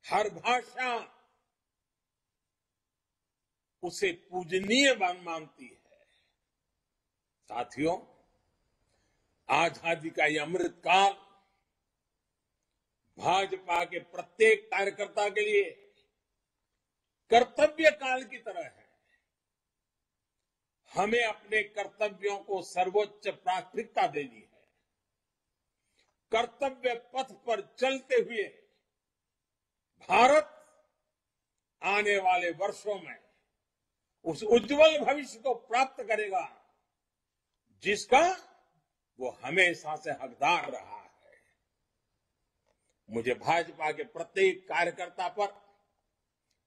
हर भाषा उसे पूजनीय मानती है। साथियों, आजादी का यह अमृत काल भाजपा के प्रत्येक कार्यकर्ता के लिए कर्तव्य काल की तरह है। हमें अपने कर्तव्यों को सर्वोच्च प्राथमिकता देनी है। कर्तव्य पथ पर चलते हुए भारत आने वाले वर्षों में उस उज्जवल भविष्य को प्राप्त करेगा जिसका वो हमेशा से हकदार रहा है। मुझे भाजपा के प्रत्येक कार्यकर्ता पर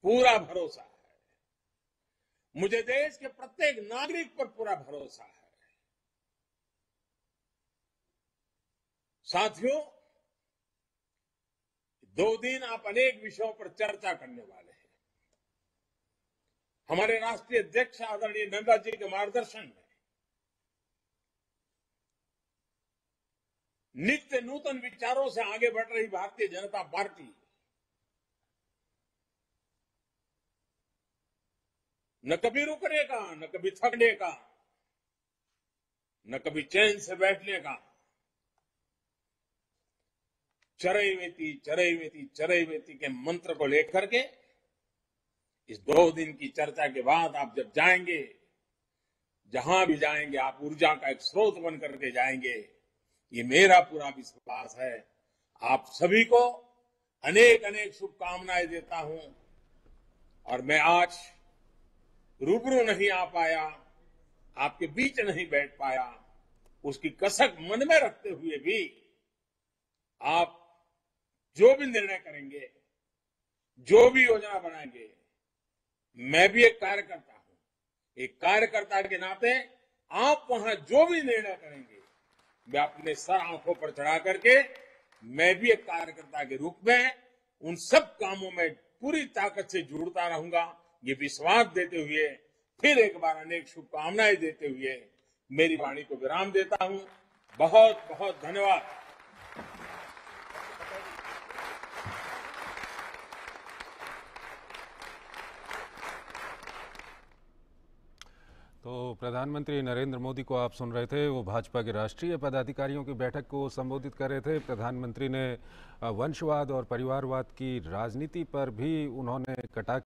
पूरा भरोसा है। मुझे देश के प्रत्येक नागरिक पर पूरा भरोसा है। साथियों, 2 दिन आप अनेक विषयों पर चर्चा करने वाले हैं। हमारे राष्ट्रीय अध्यक्ष आदरणीय नड्डा जी के मार्गदर्शन में नित्य नूतन विचारों से आगे बढ़ रही भारतीय जनता पार्टी न कभी रुकने का, न कभी थकने का, न कभी चैन से बैठने का। चरैवेति चरैवेति चरैवेति के मंत्र को लेकर के इस 2 दिन की चर्चा के बाद आप जब जाएंगे, जहां भी जाएंगे, आप ऊर्जा का एक स्रोत बन करके जाएंगे। ये मेरा पूरा विश्वास है। आप सभी को अनेक अनेक शुभकामनाएं देता हूं। और मैं आज रूबरू नहीं आ पाया, आपके बीच नहीं बैठ पाया, उसकी कसक मन में रखते हुए भी आप जो भी निर्णय करेंगे, जो भी योजना बनाएंगे, मैं भी एक कार्यकर्ता हूं। एक कार्यकर्ता के नाते आप वहां जो भी निर्णय करेंगे, मैं अपने सर आंखों पर चढ़ा करके मैं भी एक कार्यकर्ता के रूप में उन सब कामों में पूरी ताकत से जुड़ता रहूंगा। ये विश्वास देते हुए फिर एक बार अनेक शुभकामनाएं देते हुए मेरी वाणी को विराम देता हूं। बहुत बहुत धन्यवाद। तो प्रधानमंत्री नरेंद्र मोदी को आप सुन रहे थे। वो भाजपा के राष्ट्रीय पदाधिकारियों की बैठक को संबोधित कर रहे थे। प्रधानमंत्री ने वंशवाद और परिवारवाद की राजनीति पर भी उन्होंने कटाक्ष